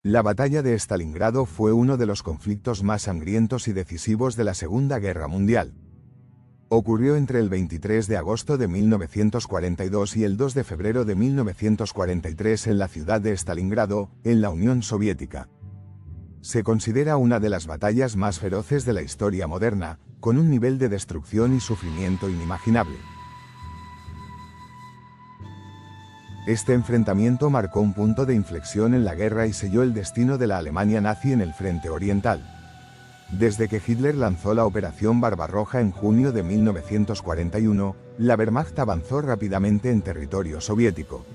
La batalla de Stalingrado fue uno de los conflictos más sangrientos y decisivos de la Segunda Guerra Mundial. Ocurrió entre el 23 de agosto de 1942 y el 2 de febrero de 1943 en la ciudad de Stalingrado, en la Unión Soviética. Se considera una de las batallas más feroces de la historia moderna, con un nivel de destrucción y sufrimiento inimaginable. Este enfrentamiento marcó un punto de inflexión en la guerra y selló el destino de la Alemania nazi en el frente oriental. Desde que Hitler lanzó la Operación Barbarroja en junio de 1941, la Wehrmacht avanzó rápidamente en territorio soviético.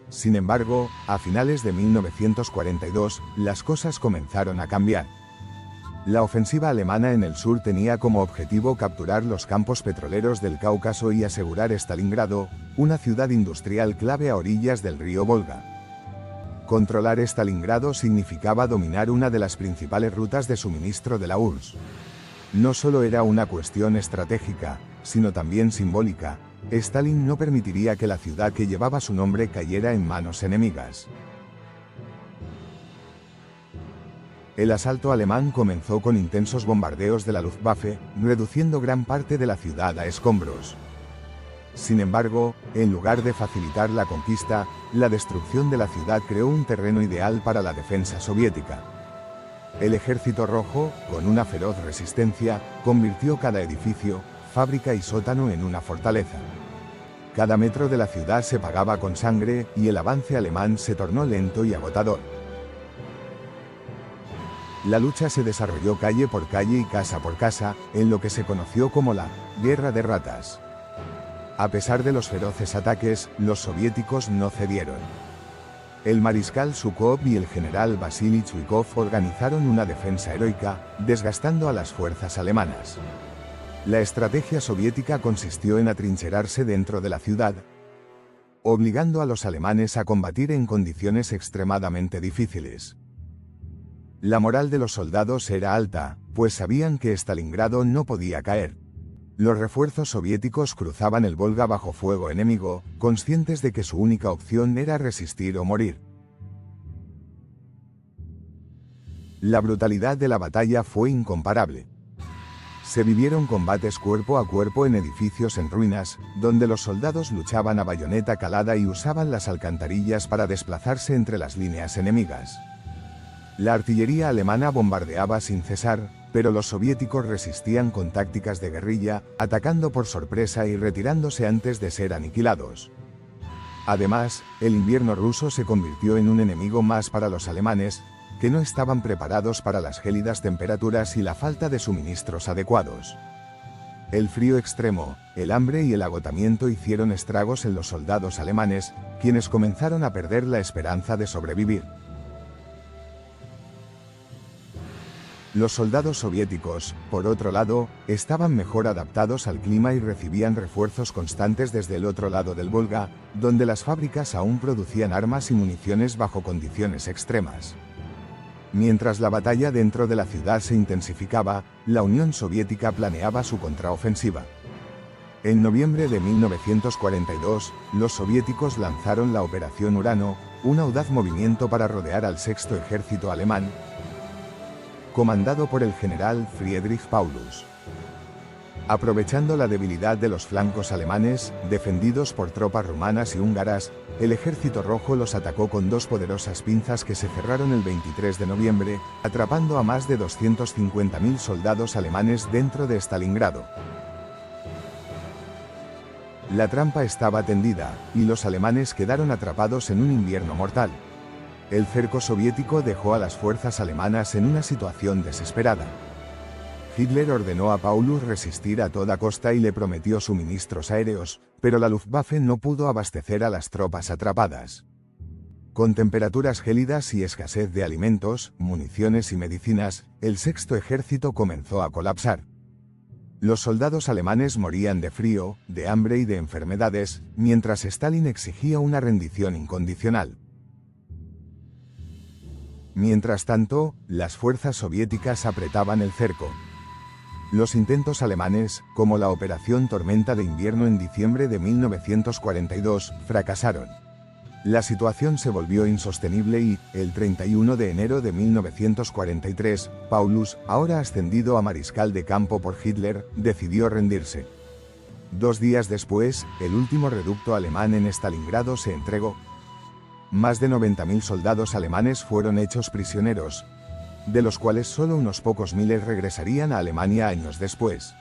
Sin embargo, a finales de 1942, las cosas comenzaron a cambiar. La ofensiva alemana en el sur tenía como objetivo capturar los campos petroleros del Cáucaso y asegurar Stalingrado, una ciudad industrial clave a orillas del río Volga. Controlar Stalingrado significaba dominar una de las principales rutas de suministro de la URSS. No solo era una cuestión estratégica, sino también simbólica. Stalin no permitiría que la ciudad que llevaba su nombre cayera en manos enemigas. El asalto alemán comenzó con intensos bombardeos de la Luftwaffe, reduciendo gran parte de la ciudad a escombros. Sin embargo, en lugar de facilitar la conquista, la destrucción de la ciudad creó un terreno ideal para la defensa soviética. El Ejército Rojo, con una feroz resistencia, convirtió cada edificio, fábrica y sótano en una fortaleza. Cada metro de la ciudad se pagaba con sangre, y el avance alemán se tornó lento y agotador. La lucha se desarrolló calle por calle y casa por casa, en lo que se conoció como la Guerra de Ratas. A pesar de los feroces ataques, los soviéticos no cedieron. El mariscal Zhukov y el general Vasily Chuikov organizaron una defensa heroica, desgastando a las fuerzas alemanas. La estrategia soviética consistió en atrincherarse dentro de la ciudad, obligando a los alemanes a combatir en condiciones extremadamente difíciles. La moral de los soldados era alta, pues sabían que Stalingrado no podía caer. Los refuerzos soviéticos cruzaban el Volga bajo fuego enemigo, conscientes de que su única opción era resistir o morir. La brutalidad de la batalla fue incomparable. Se vivieron combates cuerpo a cuerpo en edificios en ruinas, donde los soldados luchaban a bayoneta calada y usaban las alcantarillas para desplazarse entre las líneas enemigas. La artillería alemana bombardeaba sin cesar, pero los soviéticos resistían con tácticas de guerrilla, atacando por sorpresa y retirándose antes de ser aniquilados. Además, el invierno ruso se convirtió en un enemigo más para los alemanes, que no estaban preparados para las gélidas temperaturas y la falta de suministros adecuados. El frío extremo, el hambre y el agotamiento hicieron estragos en los soldados alemanes, quienes comenzaron a perder la esperanza de sobrevivir. Los soldados soviéticos, por otro lado, estaban mejor adaptados al clima y recibían refuerzos constantes desde el otro lado del Volga, donde las fábricas aún producían armas y municiones bajo condiciones extremas. Mientras la batalla dentro de la ciudad se intensificaba, la Unión Soviética planeaba su contraofensiva. En noviembre de 1942, los soviéticos lanzaron la Operación Urano, un audaz movimiento para rodear al Sexto Ejército alemán, comandado por el general Friedrich Paulus. Aprovechando la debilidad de los flancos alemanes, defendidos por tropas rumanas y húngaras, el Ejército Rojo los atacó con dos poderosas pinzas que se cerraron el 23 de noviembre, atrapando a más de 250.000 soldados alemanes dentro de Stalingrado. La trampa estaba tendida, y los alemanes quedaron atrapados en un invierno mortal. El cerco soviético dejó a las fuerzas alemanas en una situación desesperada. Hitler ordenó a Paulus resistir a toda costa y le prometió suministros aéreos, pero la Luftwaffe no pudo abastecer a las tropas atrapadas. Con temperaturas gélidas y escasez de alimentos, municiones y medicinas, el Sexto Ejército comenzó a colapsar. Los soldados alemanes morían de frío, de hambre y de enfermedades, mientras Stalin exigía una rendición incondicional. Mientras tanto, las fuerzas soviéticas apretaban el cerco. Los intentos alemanes, como la Operación Tormenta de Invierno en diciembre de 1942, fracasaron. La situación se volvió insostenible y, el 31 de enero de 1943, Paulus, ahora ascendido a mariscal de campo por Hitler, decidió rendirse. 2 días después, el último reducto alemán en Stalingrado se entregó. Más de 90.000 soldados alemanes fueron hechos prisioneros, de los cuales solo unos pocos miles regresarían a Alemania años después.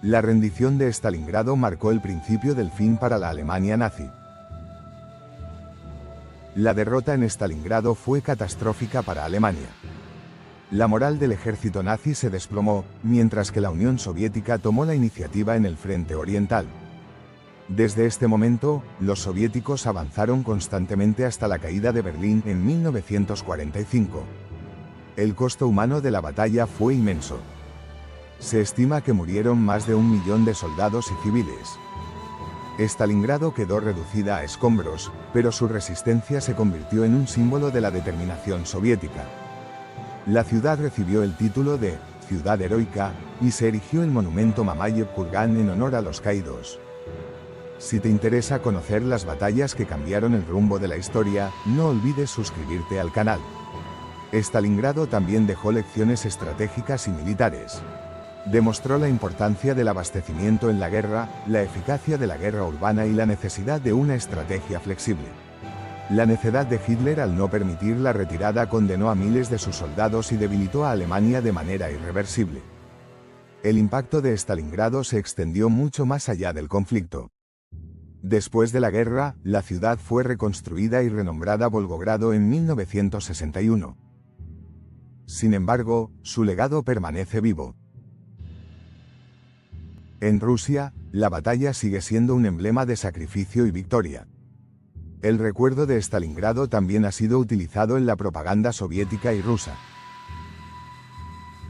La rendición de Stalingrado marcó el principio del fin para la Alemania nazi. La derrota en Stalingrado fue catastrófica para Alemania. La moral del ejército nazi se desplomó, mientras que la Unión Soviética tomó la iniciativa en el frente oriental. Desde este momento, los soviéticos avanzaron constantemente hasta la caída de Berlín en 1945. El costo humano de la batalla fue inmenso. Se estima que murieron más de 1 millón de soldados y civiles. Stalingrado quedó reducida a escombros, pero su resistencia se convirtió en un símbolo de la determinación soviética. La ciudad recibió el título de Ciudad Heroica, y se erigió el monumento Mamayev Kurgan en honor a los caídos. Si te interesa conocer las batallas que cambiaron el rumbo de la historia, no olvides suscribirte al canal. Stalingrado también dejó lecciones estratégicas y militares. Demostró la importancia del abastecimiento en la guerra, la eficacia de la guerra urbana y la necesidad de una estrategia flexible. La necedad de Hitler al no permitir la retirada condenó a miles de sus soldados y debilitó a Alemania de manera irreversible. El impacto de Stalingrado se extendió mucho más allá del conflicto. Después de la guerra, la ciudad fue reconstruida y renombrada Volgogrado en 1961. Sin embargo, su legado permanece vivo. En Rusia, la batalla sigue siendo un emblema de sacrificio y victoria. El recuerdo de Stalingrado también ha sido utilizado en la propaganda soviética y rusa.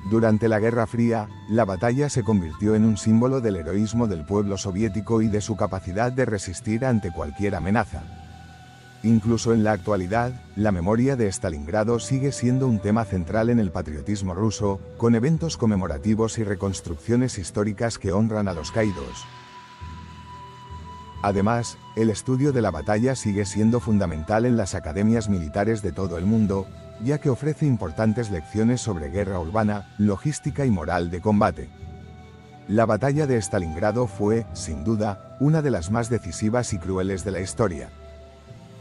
Durante la Guerra Fría, la batalla se convirtió en un símbolo del heroísmo del pueblo soviético y de su capacidad de resistir ante cualquier amenaza. Incluso en la actualidad, la memoria de Stalingrado sigue siendo un tema central en el patriotismo ruso, con eventos conmemorativos y reconstrucciones históricas que honran a los caídos. Además, el estudio de la batalla sigue siendo fundamental en las academias militares de todo el mundo, ya que ofrece importantes lecciones sobre guerra urbana, logística y moral de combate. La batalla de Stalingrado fue, sin duda, una de las más decisivas y crueles de la historia.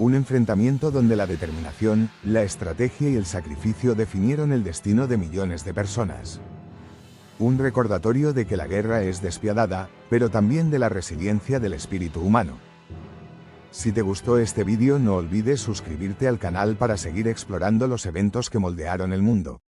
Un enfrentamiento donde la determinación, la estrategia y el sacrificio definieron el destino de millones de personas. Un recordatorio de que la guerra es despiadada, pero también de la resiliencia del espíritu humano. Si te gustó este vídeo, no olvides suscribirte al canal para seguir explorando los eventos que moldearon el mundo.